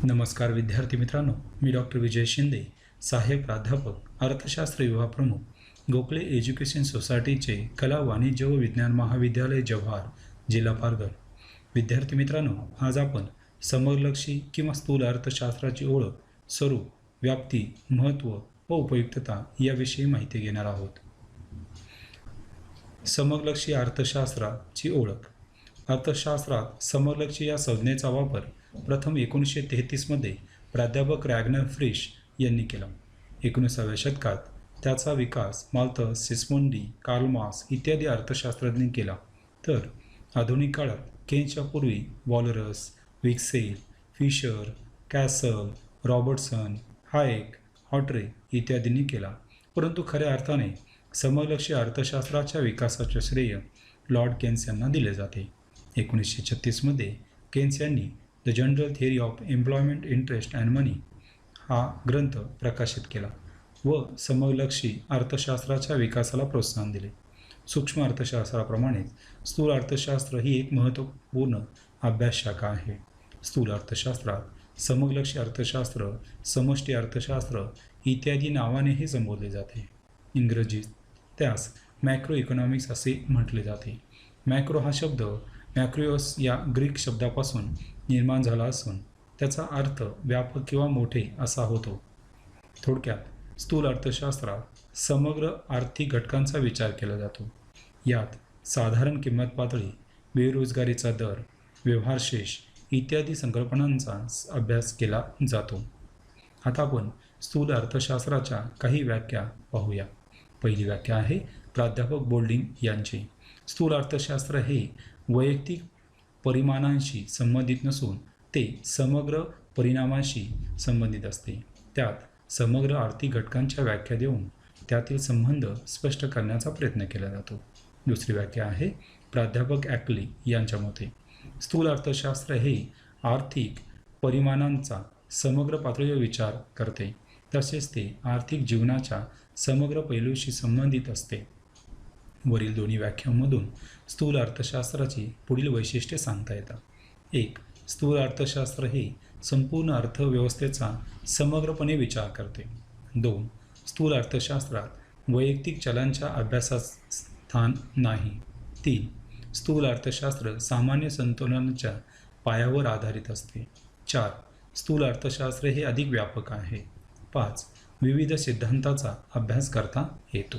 नमस्कार विद्यार्थी मित्रांनो, मी डॉक्टर विजय शिंदे, सहाय्यक प्राध्यापक अर्थशास्त्र विभाग प्रमुख, गोखले एज्युकेशन सोसायटीचे कला वाणिज्य व विज्ञान महाविद्यालय जव्हार, जिल्हा पालघर. विद्यार्थी मित्रांनो, आज आपण समलक्षी किंवा स्थूल अर्थशास्त्राची ओळख, स्वरूप, व्याप्ती, महत्त्व व उपयुक्तता याविषयी माहिती घेणार आहोत. समलक्षी अर्थशास्त्राची ओळख. अर्थशास्त्रात समलक्षी या संज्ञेचा वापर प्रथम 1933 मध्ये प्राध्यापक रॅग्नर फ्रिश यांनी केला. 19व्या शतकात त्याचा विकास माल्थस, सिस्मोंडी, कार्ल मार्क्स इत्यादी अर्थशास्त्रज्ञांनी केला. तर आधुनिक काळात केन्सच्या पूर्वी वॉलरस, विक्सेल, फिशर, कॅसल, रॉबर्टसन, हायेक, हॉटरे इत्यादींनी केला. परंतु खऱ्या अर्थाने समलक्षी अर्थशास्त्राच्या विकासाचे श्रेय लॉर्ड केन्स यांना दिले जाते. 1936 मध्ये केन्स यांनी the general theory of employment, interest and money हा ग्रंथ प्रकाशित केला व समलक्षी अर्थशास्त्राच्या विकासाला प्रोत्साहन दिले. सूक्ष्म अर्थशास्त्राप्रमाणेच स्थूल अर्थशास्त्र ही एक महत्त्वपूर्ण अभ्यास शाखा आहे. स्थूल अर्थशास्त्रात समलक्षी अर्थशास्त्र, समष्टी अर्थशास्त्र इत्यादी नावानेही संबोधले जाते. इंग्रजीत त्यास मॅक्रो इकॉनॉमिक्स असे म्हटले जाते. मॅक्रो हा शब्द मॅक्रोयस या ग्रीक शब्दापासून निर्माण झाला असून त्याचा अर्थ व्यापक किंवा मोठे असा होतो. थोडक्यात स्थूल अर्थशास्त्रात समग्र आर्थिक घटकांचा विचार केला जातो. यात साधारण किंमत पातळी, बेरोजगारीचा दर, व्यवहार शेष इत्यादी संकल्पनांचा अभ्यास केला जातो. आता आपण स्थूल अर्थशास्त्राच्या काही व्याख्या पाहूया. पहिली व्याख्या आहे प्राध्यापक बोल्डिंग यांची. स्थूल अर्थशास्त्र हे वैयक्तिक परिमाणांशी संबंधित नसून ते समग्र परिणामांशी संबंधित असते. त्यात समग्र आर्थिक घटकांच्या व्याख्या देऊन त्यातील संबंध स्पष्ट करण्याचा प्रयत्न केला जातो. दुसरी व्याख्या आहे प्राध्यापक ॲक्ली यांच्या मते. स्थूल अर्थशास्त्र हे आर्थिक परिमाणांचा समग्र पातळीवर विचार करते, तसेच ते आर्थिक जीवनाच्या समग्र पैलूशी संबंधित असते. वरील दोन्ही व्याख्यांमधून स्थूल अर्थशास्त्राची पुढील वैशिष्ट्ये सांगता येतात. 1. स्थूल अर्थशास्त्र हे संपूर्ण अर्थव्यवस्थेचा समग्रपणे विचार करते. 2. स्थूल अर्थशास्त्रात वैयक्तिक चलांच्या अभ्यासास स्थान नाही. 3. स्थूल अर्थशास्त्र सामान्य संतुलनाच्या पायावर आधारित असते. 4. स्थूल अर्थशास्त्र हे अधिक व्यापक आहे. 5. विविध सिद्धांताचा अभ्यास करता येतो.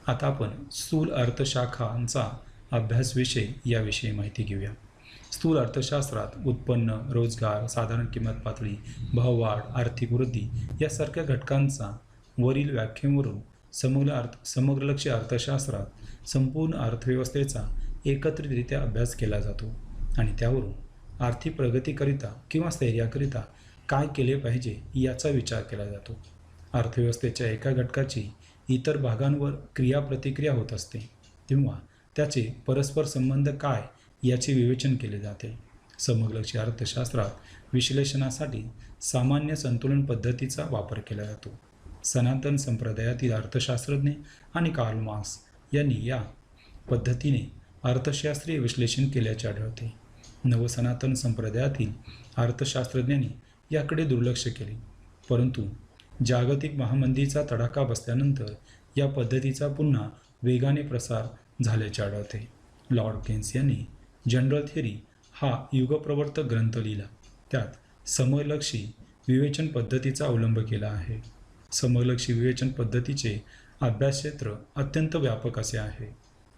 आता आपण स्थूल अर्थशाखांचा अभ्यास विषय याविषयी माहिती घेऊया. स्थूल अर्थशास्त्रात उत्पन्न, रोजगार, साधारण किंमत पातळी, भाववाढ, आर्थिक वृद्धी यासारख्या घटकांचा वरील व्याख्येवरून समग्रलक्षी अर्थशास्त्रात संपूर्ण अर्थव्यवस्थेचा एकत्रितरित्या अभ्यास केला जातो आणि त्यावरून आर्थिक प्रगतीकरिता किंवा स्थैर्याकरिता काय केले पाहिजे याचा विचार केला जातो. अर्थव्यवस्थेच्या एका घटकाची इतर भागांवर क्रियाप्रतिक्रिया होत असते तेव्हा त्याचे परस्पर संबंध काय याचे विवेचन केले जाते. समलक्षी अर्थशास्त्रात विश्लेषणासाठी सामान्य संतुलन पद्धतीचा वापर केला जातो. सनातन संप्रदायातील अर्थशास्त्रज्ञ आणि कार्ल मार्क्स यांनी या पद्धतीने अर्थशास्त्रीय विश्लेषण केल्याचे आढळते. नवसनातन संप्रदायातील अर्थशास्त्रज्ञांनी याकडे दुर्लक्ष केले, परंतु जागतिक महामंदीचा तडाखा बसल्यानंतर या पद्धतीचा पुन्हा वेगाने प्रसार झाल्याचे आढळते. लॉर्ड केन्स यांनी जनरल थिअरी हा युगप्रवर्तक ग्रंथ लिहिला. त्यात समलक्षी विवेचन पद्धतीचा अवलंब केला आहे. समलक्षी विवेचन पद्धतीचे अभ्यासक्षेत्र अत्यंत व्यापक असे आहे.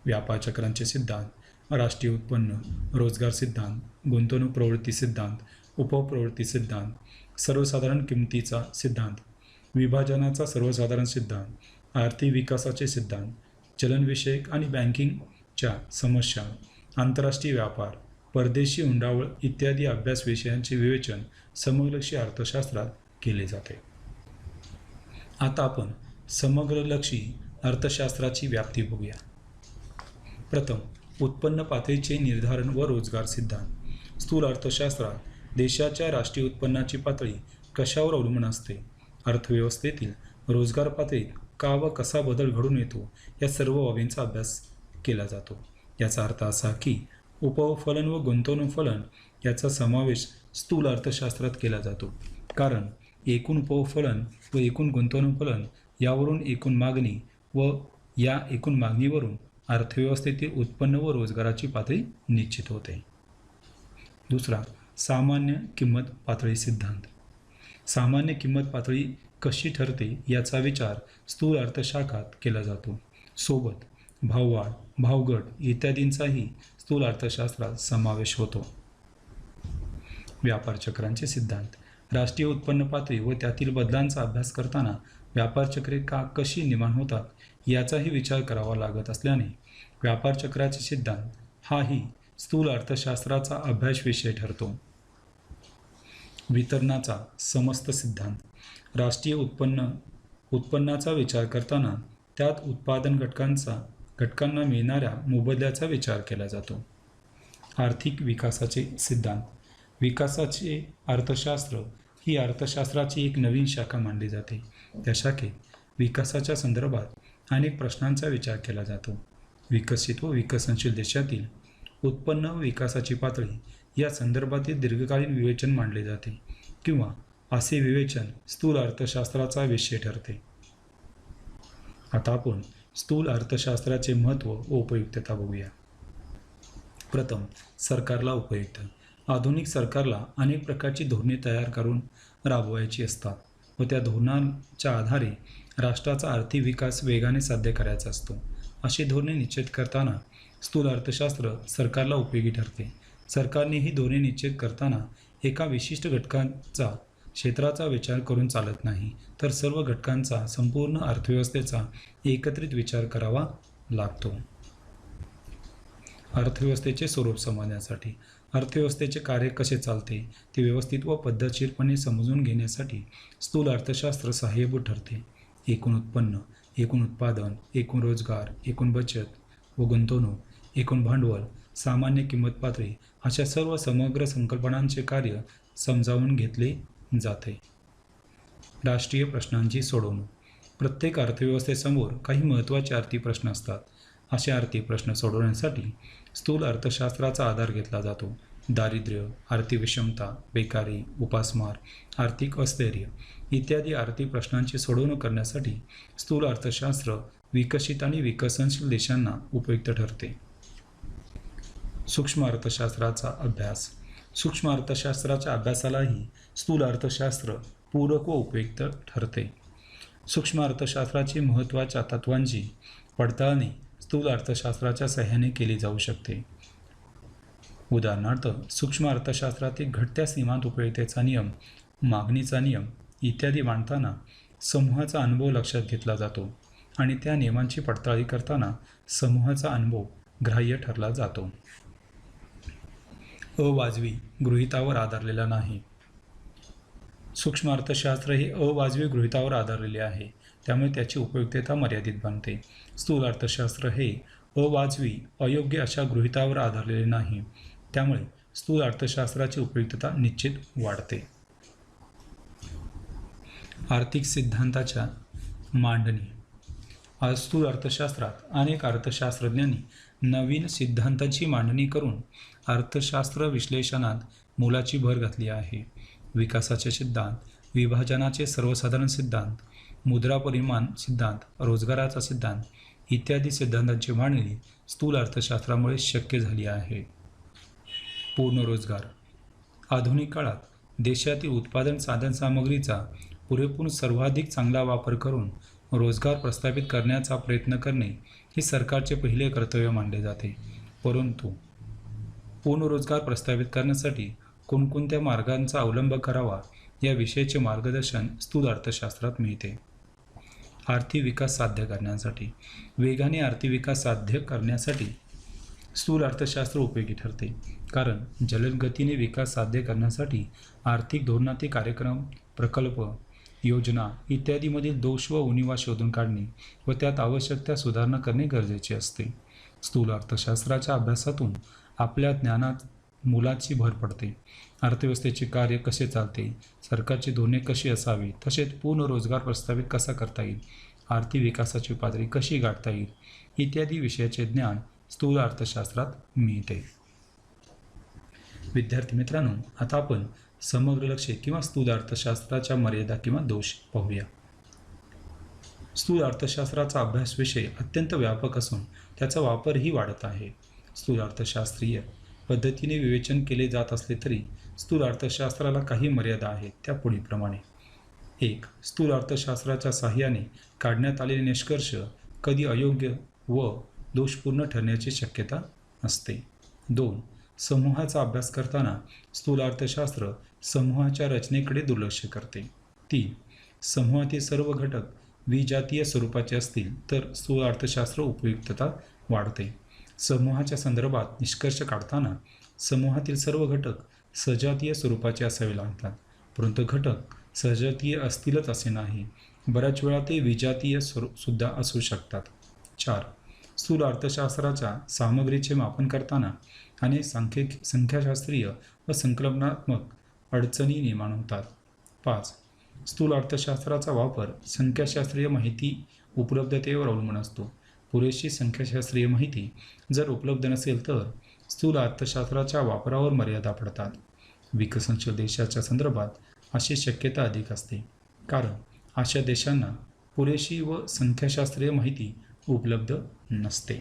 व्यापार चक्रांचे सिद्धांत, राष्ट्रीय उत्पन्न, रोजगार सिद्धांत, गुंतवणूक प्रवृत्ती सिद्धांत, उपप्रवृत्ती सिद्धांत, सर्वसाधारण किमतीचा सिद्धांत, विभाजनाचा सर्वसाधारण सिद्धांत, आर्थिक विकासाचे सिद्धांत, चलनविषयक आणि बँकिंगच्या समस्या, आंतरराष्ट्रीय व्यापार, परदेशी उंडावळ इत्यादी अभ्यास विषयांचे विवेचन समलक्षी अर्थशास्त्रात केले जाते. आता आपण समग्रलक्षी अर्थशास्त्राची व्याप्ती बघूया. प्रथम, उत्पन्न पातळीचे निर्धारण व रोजगार सिद्धांत. स्थूल अर्थशास्त्रात देशाच्या राष्ट्रीय उत्पन्नाची पातळी कशावर अवलंबून असते? अर्थव्यवस्थेतील रोजगार पातळीत का व कसा बदल घडून येतो या सर्व बाबींचा अभ्यास केला जातो. याचा अर्थ असा की उपफलन व गुंतवणूक फलन याचा समावेश स्थूल अर्थशास्त्रात केला जातो, कारण एकूण उपफलन व एकूण गुंतवणूक फलन यावरून एकूण मागणी व या एकूण मागणीवरून अर्थव्यवस्थेतील उत्पन्न व रोजगाराची पातळी निश्चित होते. दुसरा, सामान्य किंमत पातळी सिद्धांत. सामान्य किंमत पातळी कशी ठरते याचा विचार स्थूल अर्थशास्त्रात केला जातो. सोबत भाववाढ, भावघट इत्यादींचाही स्थूल अर्थशास्त्रात समावेश होतो. व्यापार चक्रांचे सिद्धांत. राष्ट्रीय उत्पन्न पातळी व त्यातील बदलांचा अभ्यास करताना व्यापार चक्रे कशी निर्माण होतात याचाही विचार करावा लागत असल्याने व्यापार चक्राचे सिद्धांत हाही स्थूल अर्थशास्त्राचा अभ्यास विषय ठरतो. वितरणाचा समस्त सिद्धांत. राष्ट्रीय उत्पन्नाचा विचार करताना त्यात उत्पादन घटकांना मिळणाऱ्या मोबदल्याचा विचार केला जातो. आर्थिक विकासाचे सिद्धांत. विकासाचे अर्थशास्त्र ही अर्थशास्त्राची एक नवीन शाखा मानली जाते. त्या शाखेत विकासाच्या संदर्भात अनेक प्रश्नांचा विचार केला जातो. विकसित व विकसनशील देशातील उत्पन्न व विकासाची पातळी या संदर्भातील दीर्घकालीन विवेचन मांडले जाते किंवा असे विवेचन स्थूल अर्थशास्त्राचा विषय ठरते. आता आपण स्थूल अर्थशास्त्राचे महत्त्व व उपयुक्तता बघूया. प्रथम, सरकारला उपयुक्त. आधुनिक सरकारला अनेक प्रकारची धोरणे तयार करून राबवायची असतात व त्या धोरणांच्या आधारे राष्ट्राचा आर्थिक विकास वेगाने साध्य करायचा असतो. अशी धोरणे निश्चित करताना स्थूल अर्थशास्त्र सरकारला उपयोगी ठरते. सरकारने ही धोरणे निश्चित करताना एका विशिष्ट क्षेत्राचा विचार करून चालत नाही, तर सर्व घटकांचा, संपूर्ण अर्थव्यवस्थेचा एकत्रित विचार करावा लागतो. अर्थव्यवस्थेचे स्वरूप समजण्यासाठी. अर्थव्यवस्थेचे कार्य कसे चालते ते व्यवस्थित व पद्धतशीरपणे समजून घेण्यासाठी स्थूल अर्थशास्त्र सहाय्यभूत ठरते. एकूण उत्पन्न, एकूण उत्पादन, एकूण रोजगार, एकूण बचत व गुंतवणूक, एकूण भांडवल, सामान्य किंमत पातळी अशा सर्व समग्र संकल्पनांचे कार्य समजावून घेतले जाते. राष्ट्रीय प्रश्नांची सोडवणूक. प्रत्येक अर्थव्यवस्थेसमोर काही महत्त्वाचे आर्थिक प्रश्न असतात. असे आर्थिक प्रश्न सोडवण्यासाठी स्थूल अर्थशास्त्राचा आधार घेतला जातो. दारिद्र्य, आर्थिक विषमता, बेकारी, उपासमार, आर्थिक अस्थैर्य इत्यादी आर्थिक प्रश्नांची सोडवणूक करण्यासाठी स्थूल अर्थशास्त्र विकसित आणि विकसनशील देशांना उपयुक्त ठरते. सूक्ष्म अर्थशास्त्राचा अभ्यास. सूक्ष्म अर्थशास्त्राच्या अभ्यासालाही स्थूल अर्थशास्त्र पूरक व उपयुक्त ठरते. सूक्ष्म अर्थशास्त्राची महत्त्वाच्या तत्त्वांची पडताळणी स्थूल अर्थशास्त्राच्या सहाय्याने केली जाऊ शकते. उदाहरणार्थ, सूक्ष्म अर्थशास्त्रातील घटत्या सीमांत उपयुक्ततेचा नियम, मागणीचा नियम इत्यादी मांडताना समूहाचा अनुभव लक्षात घेतला जातो आणि त्या नियमांची पडताळणी करताना समूहाचा अनुभव ग्राह्य ठरला जातो. अवाजवी गृहीतावर आधारलेला नाही. सूक्ष्म अर्थशास्त्र हे अवाजवी गृहीतावर आधारलेले आहे, त्यामुळे त्याची उपयुक्तता मर्यादित बनते. स्थूल अर्थशास्त्र हे अवाजवी, अयोग्य अशा गृहीतावर आधारलेले नाही, त्यामुळे स्थूल अर्थशास्त्राची उपयुक्तता निश्चित वाढते. आर्थिक सिद्धांताच्या मांडणी. आज स्थूल अर्थशास्त्रात अनेक अर्थशास्त्रज्ञांनी नवीन सिद्धांतांची मांडणी करून अर्थशास्त्र विश्लेषणात मोलाची भर घातली आहे. विकासाचे सिद्धांत, विभाजनाचे सर्वसाधारण सिद्धांत, मुद्रा परिमाण सिद्धांत, रोजगाराचा सिद्धांत इत्यादी सिद्धांतांची मांडणी स्थूल अर्थशास्त्रामुळे शक्य झाली आहे. पूर्ण रोजगार. आधुनिक काळात देशातील उत्पादन साधनसामग्रीचा पुरेपूर सर्वाधिक चांगला वापर करून रोजगार प्रस्थापित करण्याचा प्रयत्न करणे हे सरकारचे पहिले कर्तव्य मानले जाते. परंतु पूर्ण रोजगार प्रस्थापित करण्यासाठी कोणकोणत्या मार्गांचा अवलंब करावा या विषयाचे मार्गदर्शन स्थूल अर्थशास्त्रात मिळते. आर्थिक विकास साध्य करण्यासाठी. वेगाने आर्थिक विकास साध्य करण्यासाठी स्थूल अर्थशास्त्र उपयोगी ठरते, कारण जलद गतीने विकास साध्य करण्यासाठी आर्थिक धोरणातील कार्यक्रम, प्रकल्प, योजना इत्यादीमधील दोष व उणिवा शोधून काढणे व त्यात आवश्यक त्या सुधारणा करणे गरजेचे असते. स्थूल अर्थशास्त्राच्या अभ्यासातून आपल्या ज्ञानात मोलाची भर पडते. अर्थव्यवस्थेचे कार्य कसे चालते, सरकारची धोरणे कशी असावी, तसेच पूर्ण रोजगार प्रस्थापित कसा करता येईल, आर्थिक विकासाची पातळी कशी गाठता येईल इत्यादी विषयाचे ज्ञान स्थूल अर्थशास्त्रात मिळते. विद्यार्थी मित्रांनो, आता आपण समग्र लक्ष्य किंवा स्थूल अर्थशास्त्राच्या मर्यादा किंवा दोष पाहूया. स्थूल अर्थशास्त्राचा अभ्यास विषय अत्यंत व्यापक असून त्याचा वापरही वाढत आहे. स्थूल अर्थशास्त्रीय पद्धतीने विवेचन केले जात असले तरी स्थूल अर्थशास्त्राला काही मर्यादा आहेत. त्या पुढीलप्रमाणे: 1. स्थूल अर्थशास्त्राच्या साहाय्याने काढण्यात आलेले निष्कर्ष कधी अयोग्य व दोषपूर्ण ठरण्याची शक्यता असते. 2. समूहाचा अभ्यास करताना स्थूल अर्थशास्त्र समूहाच्या रचनेकडे दुर्लक्ष करते. 3. समूहातील सर्व घटक विजातीय स्वरूपाचे असतील तर स्थूल अर्थशास्त्र उपयुक्तता वाढते. समूहाच्या संदर्भात निष्कर्ष काढताना समूहातील सर्व घटक सजातीय स्वरूपाचे असावे लागतात, परंतु घटक सजातीय असतीलच असे नाही. बऱ्याच वेळा ते विजातीय सुद्धा असू शकतात. 4. स्थूल अर्थशास्त्राच्या सामग्रीचे मापन करताना अनेक संख्याशास्त्रीय व संकल्पनात्मक अडचणी निर्माण होतात. 5. स्थूल अर्थशास्त्राचा वापर संख्याशास्त्रीय माहिती उपलब्धतेवर अवलंबून असतो. पुरेशी संख्याशास्त्रीय माहिती जर उपलब्ध नसेल तर स्थूल अर्थशास्त्राच्या वापरावर मर्यादा पडतात. विकसनशील देशाच्या संदर्भात अशी शक्यता अधिक असते, कारण अशा देशांना पुरेशी व संख्याशास्त्रीय माहिती उपलब्ध नसते.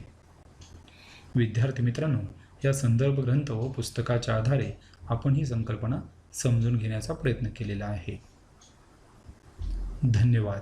विद्यार्थी मित्रांनो, या संदर्भ ग्रंथ व पुस्तकाच्या आधारे आपण ही संकल्पना समजून घेण्याचा प्रयत्न केलेला आहे. धन्यवाद.